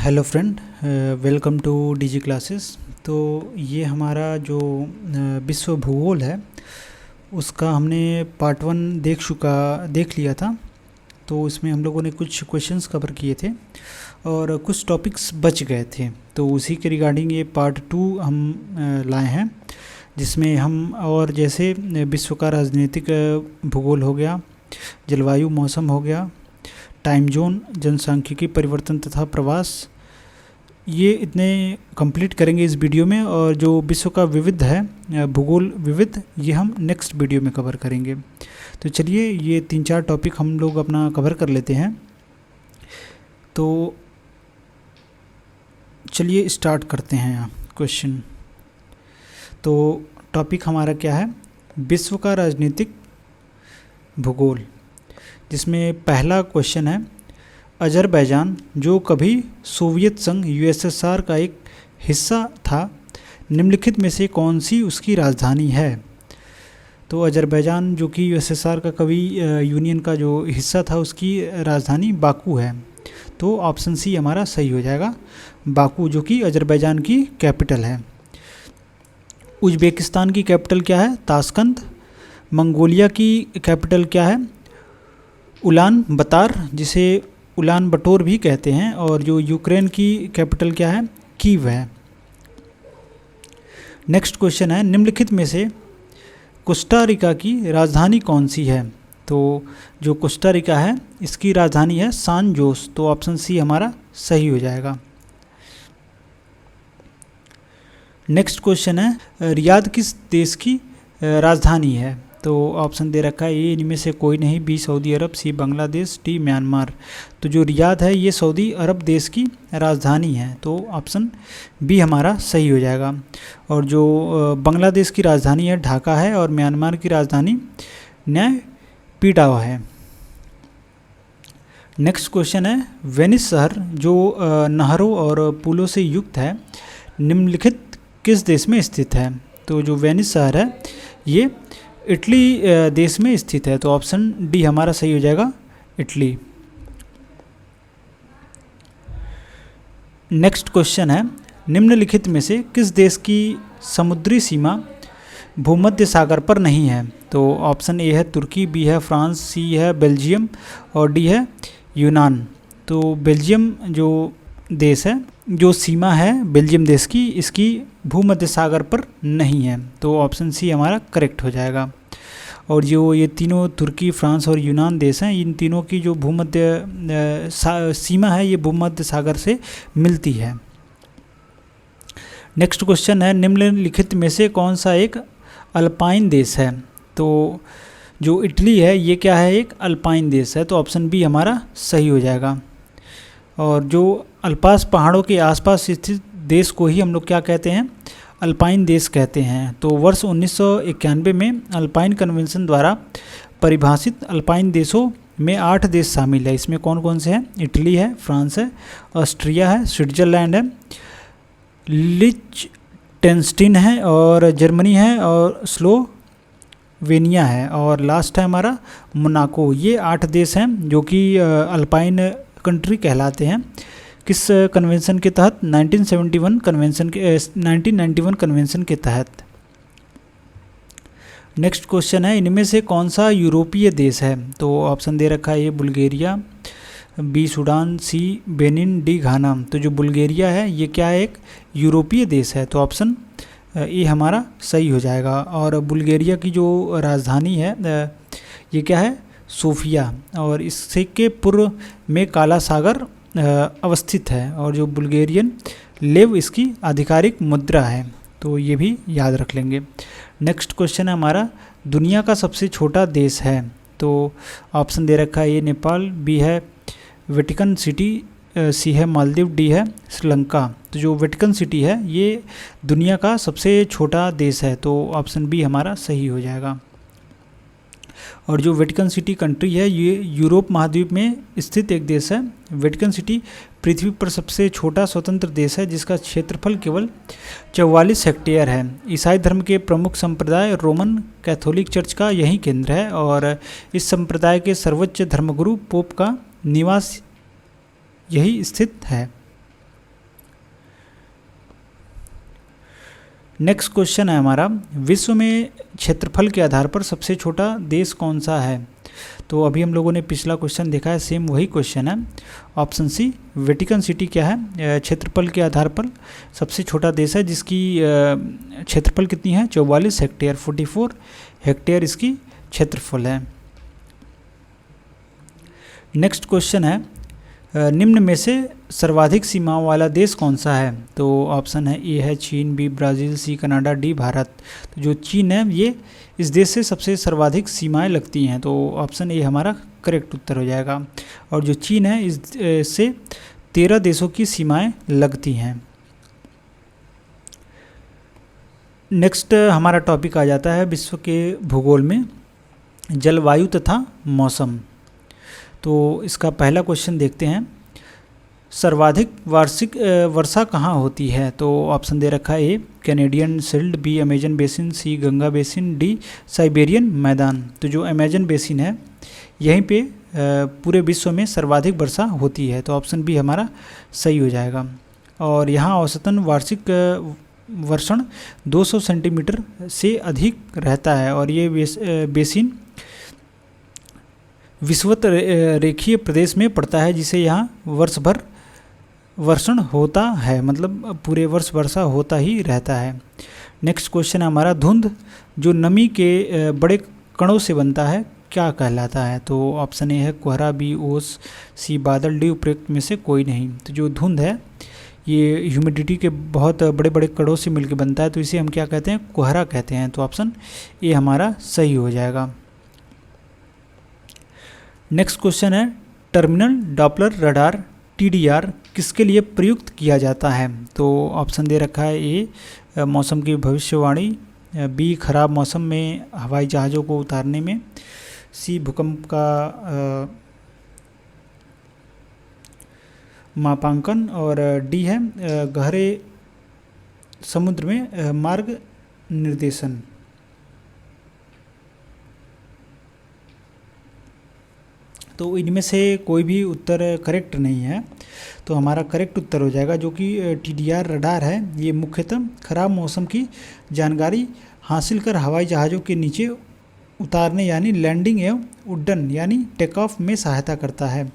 Hello friend, welcome to DG classes. तो ये हमारा जो विश्व भूगोल है उसका हमने पार्ट 1 देख लिया था। तो इसमें हम लोगों ने कुछ क्वेश्चंस कवर किए थे और कुछ टॉपिक्स बच गए थे। तो उसी के रिगार्डिंग ये पार्ट 2 हम लाए हैं, जिसमें हम और जैसे विश्व का राजनीतिक भूगोल हो गया, जलवायु मौसम हो गया, टाइम जोन, जनसांख्यिकी परिवर्तन तथा प्रवास, ये इतने कंप्लीट करेंगे इस वीडियो में। और जो विश्व का विविध है, भूगोल विविध, ये हम नेक्स्ट वीडियो में कवर करेंगे। तो चलिए ये 3-4 टॉपिक हम लोग अपना कवर कर लेते हैं। तो चलिए स्टार्ट करते हैं क्वेश्चन। तो टॉपिक हमारा क्या है? विश्व का राजनीतिक भूगोल, जिसमें पहला क्वेश्चन है, अजरबैजान जो कभी सोवियत संघ यूएसएसआर का एक हिस्सा था, निम्नलिखित में से कौन सी उसकी राजधानी है? तो अजरबैजान जो कि यूएसएसआर का कभी यूनियन का जो हिस्सा था, उसकी राजधानी बाकू है। तो ऑप्शन सी हमारा सही हो जाएगा, बाकू, जो कि अजरबैजान की कैपिटल है। उज्बेकिस्तान की कैपिटल क्या है? ताशकंद। मंगोलिया की कैपिटल क्या है? उलान बतार, जिसे उलान बटोर भी कहते हैं। और जो यूक्रेन की कैपिटल क्या है? कीव है। नेक्स्ट क्वेश्चन है, निम्नलिखित में से कोस्टा रिका की राजधानी कौन सी है? तो जो कोस्टा रिका है, इसकी राजधानी है सान जोस। तो ऑप्शन सी हमारा सही हो जाएगा। नेक्स्ट क्वेश्चन है, रियाद किस देश की राजधानी है? तो ऑप्शन दे रखा है, ए इनमें से कोई नहीं, बी सऊदी अरब, सी बांग्लादेश, डी म्यांमार। तो जो रियाद है ये सऊदी अरब देश की राजधानी है। तो ऑप्शन बी हमारा सही हो जाएगा। और जो बांग्लादेश की राजधानी है ढाका है, और म्यांमार की राजधानी नयपीडाव है। नेक्स्ट क्वेश्चन है, वेनिस शहर जो नहरों और पुलों से युक्त है, निम्नलिखित किस देश में स्थित है? तो जो वेनिस शहर है ये इटली देश में स्थित है। तो ऑप्शन डी हमारा सही हो जाएगा, इटली। नेक्स्ट क्वेश्चन है, निम्नलिखित में से किस देश की समुद्री सीमा भूमध्य सागर पर नहीं है? तो ऑप्शन ए है तुर्की, बी है फ्रांस, सी है बेल्जियम, और डी है यूनान। तो बेल्जियम जो देश है, जो सीमा है बेल्जियम देश की, इसकी भूमध्य सागर पर नहीं है। तो ऑप्शन सी हमारा करेक्ट हो जाएगा। और जो ये तीनों तुर्की, फ्रांस और यूनान देश हैं, इन तीनों की जो भूमध्य सीमा है ये भूमध्य सागर से मिलती है। नेक्स्ट क्वेश्चन है, निम्नलिखित में से कौन सा एक अल्पाइन देश है? तो जो इटली है ये क्या है? एक अल्पाइन देश है। तो ऑप्शन बी हमारा सही हो जाएगा। और जो अल्पास पहाड़ों के आसपास स्थित देश को ही हम लोग क्या कहते हैं? अल्पाइन देश कहते हैं। तो वर्ष 1991 में अल्पाइन कन्वेंशन द्वारा परिभाषित अल्पाइन देशों में 8 देश शामिल है। इसमें कौन कौन से हैं? इटली है, फ्रांस है, ऑस्ट्रिया है, स्विट्जरलैंड है, लिechtenstein है, और जर्मनी है, और स्लोवेनिया है, और लास्ट है हमारा मोनाको। ये 8 देश हैं जो कि अल्पाइन कंट्री कहलाते हैं। किस कन्वेंशन के तहत? 1991 कन्वेंशन के तहत। नेक्स्ट क्वेश्चन है, इनमें से कौन सा यूरोपीय देश है? तो ऑप्शन दे रखा है, ए बुल्गारिया, बी सूडान, सी बेनिन, डी घाना। तो जो बुल्गारिया है ये क्या है? एक यूरोपीय देश है। तो ऑप्शन ए हमारा सही हो जाएगा। और बुल्गारिया की जो राजधानी है ये क्या है? सोफिया। और इसके पूर्व में काला सागर अवस्थित है। और जो बुल्गारियन लेव इसकी आधिकारिक मुद्रा है। तो ये भी याद रख लेंगे। नेक्स्ट क्वेश्चन है हमारा, दुनिया का सबसे छोटा देश है? तो ऑप्शन दे रखा है, ए नेपाल, बी है वेटिकन सिटी, सी है मालदीव, डी है श्रीलंका। तो जो वेटिकन सिटी है ये दुनिया का सबसे छोटा देश है। तो ऑप्शन बी हमारा सही हो जाएगा। और जो वेटिकन सिटी कंट्री है ये यूरोप महाद्वीप में स्थित एक देश है। वेटिकन सिटी पृथ्वी पर सबसे छोटा स्वतंत्र देश है, जिसका क्षेत्रफल केवल 44 हेक्टेयर है। ईसाई धर्म के प्रमुख संप्रदाय रोमन कैथोलिक चर्च का यही केंद्र है, और इस संप्रदाय के सर्वोच्च धर्मगुरु पोप का निवास यही स्थित है। नेक्स्ट क्वेश्चन है हमारा, विश्व में क्षेत्रफल के आधार पर सबसे छोटा देश कौन सा है? तो अभी हम लोगों ने पिछला क्वेश्चन देखा है, सेम वही क्वेश्चन है। ऑप्शन सी वेटिकन सिटी क्या है? क्षेत्रफल के आधार पर सबसे छोटा देश है, जिसकी क्षेत्रफल कितनी है? 44 हेक्टेयर, 44 हेक्टेयर इसकी क्षेत्रफल है। नेक्स्ट क्वेश्चन है, निम्न में से सर्वाधिक सीमाओं वाला देश कौन सा है? तो ऑप्शन है ए है चीन, B Brazil, C Canada, D Bharat. तो जो चीन है ये इस देश से सबसे सर्वाधिक सीमाएं लगती हैं, तो ऑप्शन ए हमारा करेक्ट उत्तर हो जाएगा। और जो चीन है इससे 13 देशों की सीमाएं लगती हैं। नेक्स्ट हमारा टॉपिक आ जाता है विश्व के भूगोल में जलवायु तथा मौसम। तो इसका पहला क्वेश्चन देखते हैं, सर्वाधिक वार्षिक वर्षा कहाँ होती है? तो ऑप्शन दे रखा है A Canadian shield, B Amazon basin, C Ganga basin, D Siberian मैदान। तो जो अमेजन बेसिन है यहीं पे पूरे विश्व में सर्वाधिक वर्षा होती है, तो ऑप्शन बी हमारा सही हो जाएगा। और यहाँ औसतन वार्षिक वर्षण 200 सेंटीमीटर से अधिक रहता है, और ये बेसिन विषुवत रेखीय प्रदेश में पड़ता है, जिसे यहाँ वर्ष भर वर्षण होता है, मतलब पूरे वर्ष वर्षा होता ही रहता है। नेक्स्ट क्वेश्चन है हमारा, धुंध जो नमी के बड़े कणों से बनता है क्या कहलाता है? तो ऑप्शन ए है कोहरा, बी ओस, सी बादल, डी उपरोक्त में से कोई नहीं। तो जो धुंध है ये ह्यूमिडिटी के बहुत बड़े बड़े कणों से मिलकर बनता है, तो इसे हम क्या कहते हैं? कोहरा कहते हैं। तो ऑप्शन ए हमारा सही हो जाएगा। नेक्स्ट क्वेश्चन है, टर्मिनल डॉपलर रडार TDR किसके लिए प्रयुक्त किया जाता है? तो ऑप्शन दे रखा है ए मौसम की भविष्यवाणी, बी खराब मौसम में हवाई जहाज़ों को उतारने में, सी भूकंप का मापांकन, और डी है गहरे समुद्र में मार्ग निर्देशन। तो इनमें से कोई भी उत्तर करेक्ट नहीं है, तो हमारा करेक्ट उत्तर हो जाएगा जो कि TDR रडार है। ये मुख्यतः खराब मौसम की जानकारी हासिल कर हवाई जहाज़ों के नीचे उतारने यानी लैंडिंग एवं उड्डयन यानी टेक ऑफ में सहायता करता है।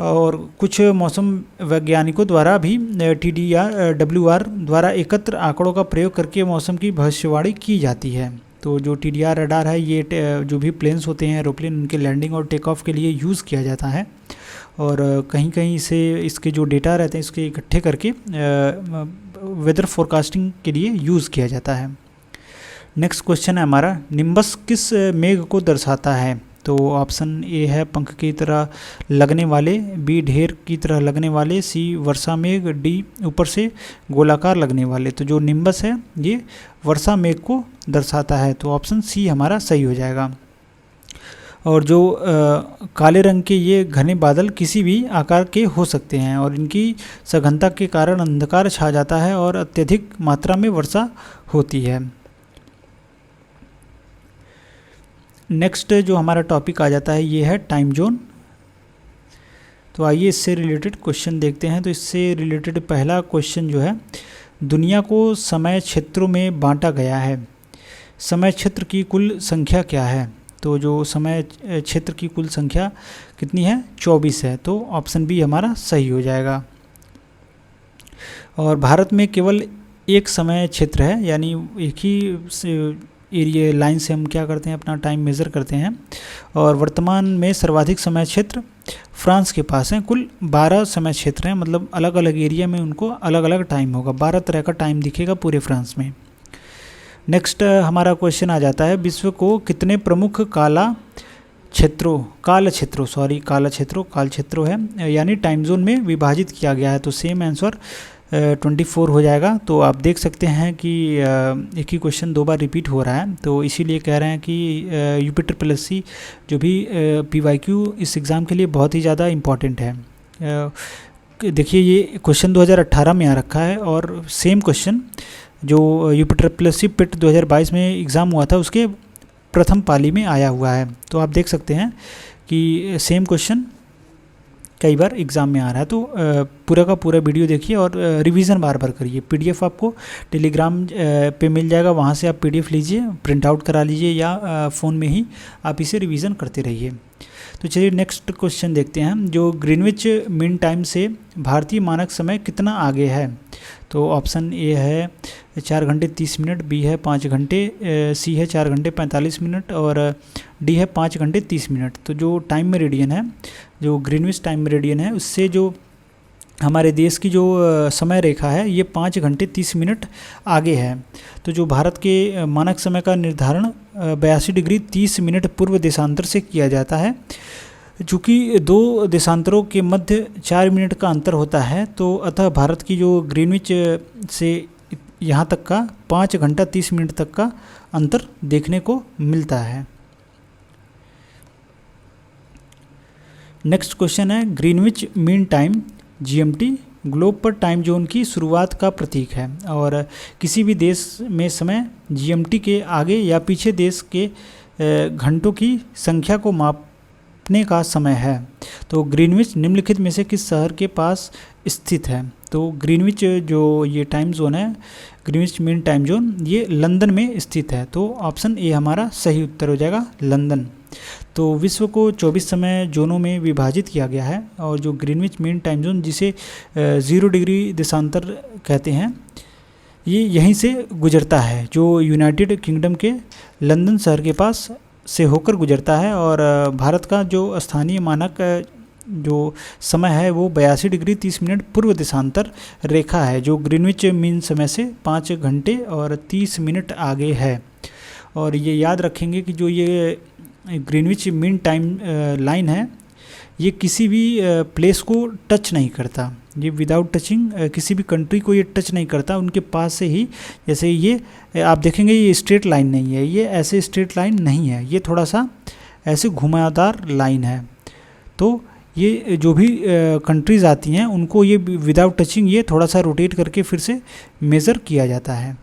और कुछ मौसम वैज्ञानिकों द्वारा भी WR द्वारा एकत्र आंकड़ों का प्रयोग करके मौसम की भविष्यवाणी की जाती है। तो जो TDR रडार है ये जो भी प्लेन्स होते हैं एरोप्लेन, उनके लैंडिंग और टेक ऑफ के लिए यूज़ किया जाता है, और कहीं कहीं से इसके जो डेटा रहते हैं इसके इकट्ठे करके वेदर फोरकास्टिंग के लिए यूज़ किया जाता है। नेक्स्ट क्वेश्चन है हमारा, निम्बस किस मेघ को दर्शाता है? तो ऑप्शन ए है पंख की तरह लगने वाले, बी ढेर की तरह लगने वाले, सी वर्षा मेघ, डी ऊपर से गोलाकार लगने वाले। तो जो निम्बस है ये वर्षा मेघ को दर्शाता है, तो ऑप्शन सी हमारा सही हो जाएगा। और जो काले रंग के ये घने बादल किसी भी आकार के हो सकते हैं, और इनकी सघनता के कारण अंधकार छा जाता है और अत्यधिक मात्रा में वर्षा होती है। नेक्स्ट जो हमारा टॉपिक आ जाता है ये है टाइम जोन। तो आइए इससे रिलेटेड क्वेश्चन देखते हैं। तो इससे रिलेटेड पहला क्वेश्चन जो है, दुनिया को समय क्षेत्रों में बांटा गया है, समय क्षेत्र की कुल संख्या क्या है? तो जो समय क्षेत्र की कुल संख्या कितनी है? 24 है, तो ऑप्शन बी हमारा सही हो जाएगा। और भारत में केवल एक समय क्षेत्र है, यानी एक ही एरिया लाइन से हम क्या करते हैं, अपना टाइम मेज़र करते हैं। और वर्तमान में सर्वाधिक समय क्षेत्र फ्रांस के पास हैं, कुल 12 समय क्षेत्र हैं, मतलब अलग अलग एरिया में उनको अलग अलग टाइम होगा, 12 तरह का टाइम दिखेगा पूरे फ्रांस में। नेक्स्ट हमारा क्वेश्चन आ जाता है, विश्व को कितने प्रमुख काल क्षेत्रों है यानी टाइम जोन में विभाजित किया गया है? तो सेम आंसर 24 हो जाएगा। तो आप देख सकते हैं कि एक ही क्वेश्चन 2 बार रिपीट हो रहा है, तो इसीलिए कह रहे हैं कि UP+C जो भी PYQ इस एग्ज़ाम के लिए बहुत ही ज़्यादा इम्पॉर्टेंट है। देखिए ये क्वेश्चन 2018 में आ रखा है, और सेम क्वेश्चन जो UP+C PIT 2022 में एग्ज़ाम हुआ था उसके प्रथम पाली में आया हुआ है। तो आप देख सकते हैं कि सेम क्वेश्चन कई बार एग्ज़ाम में आ रहा है। तो पूरा का पूरा वीडियो देखिए और रिवीजन बार बार करिए। पीडीएफ आपको टेलीग्राम पे मिल जाएगा, वहाँ से आप पीडीएफ लीजिए, प्रिंट आउट करा लीजिए या फ़ोन में ही आप इसे रिवीजन करते रहिए। तो चलिए नेक्स्ट क्वेश्चन देखते हैं। जो ग्रीनविच मीन टाइम से भारतीय मानक समय कितना आगे है? तो ऑप्शन ए है 4 घंटे 30 मिनट, बी है 5 घंटे, सी है 4 घंटे 45 मिनट और डी है 5 घंटे 30 मिनट। तो जो टाइम मेरिडियन है, जो ग्रीनविच टाइम मेरिडियन है, उससे जो हमारे देश की जो समय रेखा है ये 5 घंटे 30 मिनट आगे है। तो जो भारत के मानक समय का निर्धारण 82 डिग्री 30 मिनट पूर्व देशांतर से किया जाता है। चूँकि दो देशांतरों के मध्य 4 मिनट का अंतर होता है, तो अतः भारत की जो ग्रीनविच से यहाँ तक का 5 घंटा 30 मिनट तक का अंतर देखने को मिलता है। नेक्स्ट क्वेश्चन है, Greenwich mean time GMT globe पर टाइम जोन की शुरुआत का प्रतीक है और किसी भी देश में समय जीएमटी के आगे या पीछे देश के घंटों की संख्या को मापने का समय है। तो ग्रीनविच निम्नलिखित में से किस शहर के पास स्थित है? तो ग्रीनविच जो ये टाइम जोन है, ग्रीनविच मीन टाइम जोन, ये लंदन में स्थित है। तो ऑप्शन ए हमारा सही उत्तर हो जाएगा, लंदन। तो विश्व को 24 समय जोनों में विभाजित किया गया है और जो ग्रीनविच मीन टाइम जोन, जिसे 0 डिग्री देशांतर कहते हैं, ये यहीं से गुजरता है, जो यूनाइटेड किंगडम के लंदन शहर के पास से होकर गुजरता है। और भारत का जो स्थानीय मानक जो समय है वो 82 डिग्री 30 मिनट पूर्व देशांतर रेखा है, जो ग्रीनविच मीन समय से 5 घंटे और 30 मिनट आगे है। और ये याद रखेंगे कि जो ये ग्रीनविच मीन टाइम लाइन है, ये किसी भी प्लेस को टच नहीं करता, ये विदाउट टचिंग किसी भी कंट्री को ये टच नहीं करता, उनके पास से ही। जैसे ये आप देखेंगे ये स्ट्रेट लाइन नहीं है, ये ऐसे स्ट्रेट लाइन नहीं है, ये थोड़ा सा ऐसे घुमावदार लाइन है। तो ये जो भी कंट्रीज़ आती हैं उनको ये विदाउट टचिंग ये थोड़ा सा रोटेट करके फिर से मेज़र किया जाता है।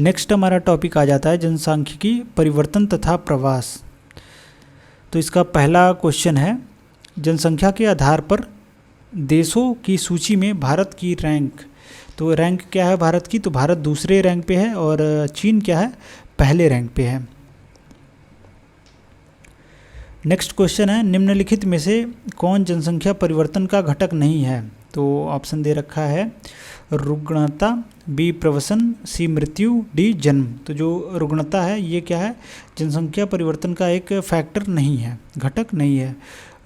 नेक्स्ट हमारा टॉपिक आ जाता है जनसांख्यिकी परिवर्तन तथा प्रवास। तो इसका पहला क्वेश्चन है, जनसंख्या के आधार पर देशों की सूची में भारत की रैंक। तो रैंक क्या है भारत की? तो भारत दूसरे रैंक पे है और चीन क्या है? पहले रैंक पे है। नेक्स्ट क्वेश्चन है, निम्नलिखित में से कौन जनसंख्या परिवर्तन का घटक नहीं है? तो ऑप्शन दे रखा है, रुग्णता, बी प्रवसन, सी मृत्यु, डी जन्म। तो जो रुग्णता है ये क्या है? जनसंख्या परिवर्तन का एक फैक्टर नहीं है, घटक नहीं है।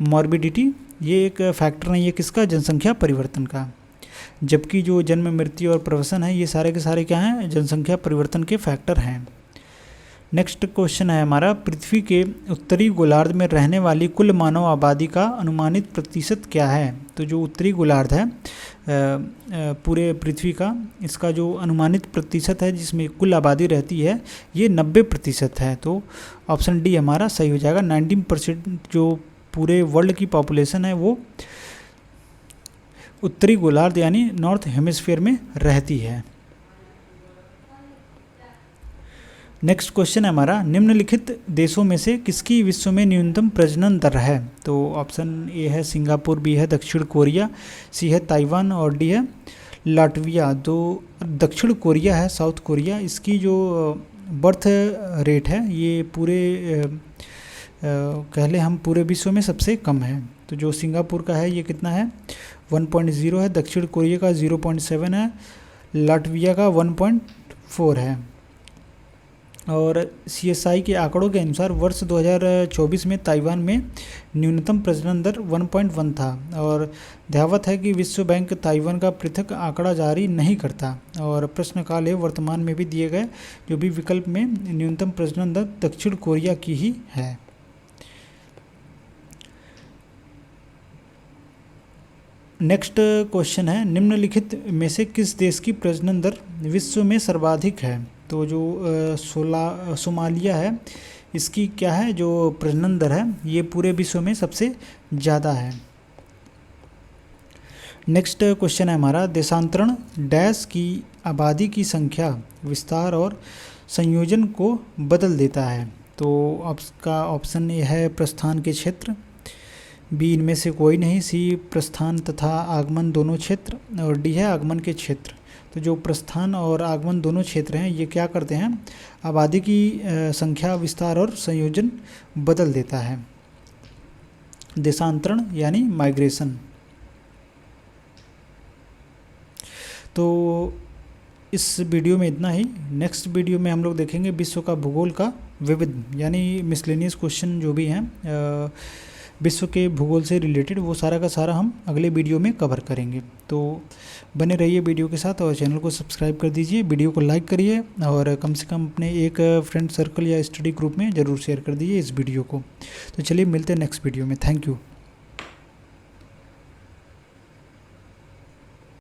मॉर्बिडिटी ये एक फैक्टर नहीं है किसका? जनसंख्या परिवर्तन का। जबकि जो जन्म, मृत्यु और प्रवसन है ये सारे के सारे क्या हैं? जनसंख्या परिवर्तन के फैक्टर हैं। नेक्स्ट क्वेश्चन है हमारा, पृथ्वी के उत्तरी गोलार्ध में रहने वाली कुल मानव आबादी का अनुमानित प्रतिशत क्या है? तो जो उत्तरी गोलार्ध है पूरे पृथ्वी का, इसका जो अनुमानित प्रतिशत है जिसमें कुल आबादी रहती है ये 90% है। तो ऑप्शन डी हमारा सही हो जाएगा। 19% जो पूरे वर्ल्ड की पॉपुलेशन है वो उत्तरी गोलार्ध यानी नॉर्थ हेमिस्फीयर में रहती है। नेक्स्ट क्वेश्चन है हमारा, निम्नलिखित देशों में से किसकी विश्व में न्यूनतम प्रजनन दर है? तो ऑप्शन ए है सिंगापुर, बी है दक्षिण कोरिया, सी है ताइवान और डी है लाटविया। तो दक्षिण कोरिया है, साउथ कोरिया, इसकी जो बर्थ रेट है ये पूरे कह लें हम पूरे विश्व में सबसे कम है। तो जो सिंगापुर का है ये कितना है? 1.0 है, दक्षिण कोरिया का 0.7 है, लाटविया का 1.4 है। और CSI के आंकड़ों के अनुसार वर्ष 2024 में ताइवान में न्यूनतम प्रजनन दर 1.1 था। और ध्यावत है कि विश्व बैंक ताइवान का पृथक आंकड़ा जारी नहीं करता और प्रश्नकाल है वर्तमान में भी दिए गए जो भी विकल्प में न्यूनतम प्रजनन दर दक्षिण कोरिया की ही है। नेक्स्ट क्वेश्चन है, निम्नलिखित में से किस देश की प्रजनन दर विश्व में सर्वाधिक है? तो जो सोमालिया है इसकी क्या है जो प्रजनन दर है ये पूरे विश्व में सबसे ज़्यादा है। नेक्स्ट क्वेश्चन है हमारा, देशांतरण डैश की आबादी की संख्या, विस्तार और संयोजन को बदल देता है। तो आपका ऑप्शन ए है प्रस्थान के क्षेत्र, बी इनमें से कोई नहीं, सी प्रस्थान तथा आगमन दोनों क्षेत्र, और डी है आगमन के क्षेत्र। तो जो प्रस्थान और आगमन दोनों क्षेत्र हैं ये क्या करते हैं, आबादी की संख्या, विस्तार और संयोजन बदल देता है। देशांतरण यानी माइग्रेशन। तो इस वीडियो में इतना ही। नेक्स्ट वीडियो में हम लोग देखेंगे विश्व का भूगोल का विविध यानी मिसलेनियस क्वेश्चन जो भी हैं विश्व के भूगोल से रिलेटेड, वो सारा का सारा हम अगले वीडियो में कवर करेंगे। तो बने रहिए वीडियो के साथ और चैनल को सब्सक्राइब कर दीजिए, वीडियो को लाइक करिए और कम से कम अपने एक फ्रेंड सर्कल या स्टडी ग्रुप में ज़रूर शेयर कर दीजिए इस वीडियो को। तो चलिए मिलते हैं नेक्स्ट वीडियो में। Thank you.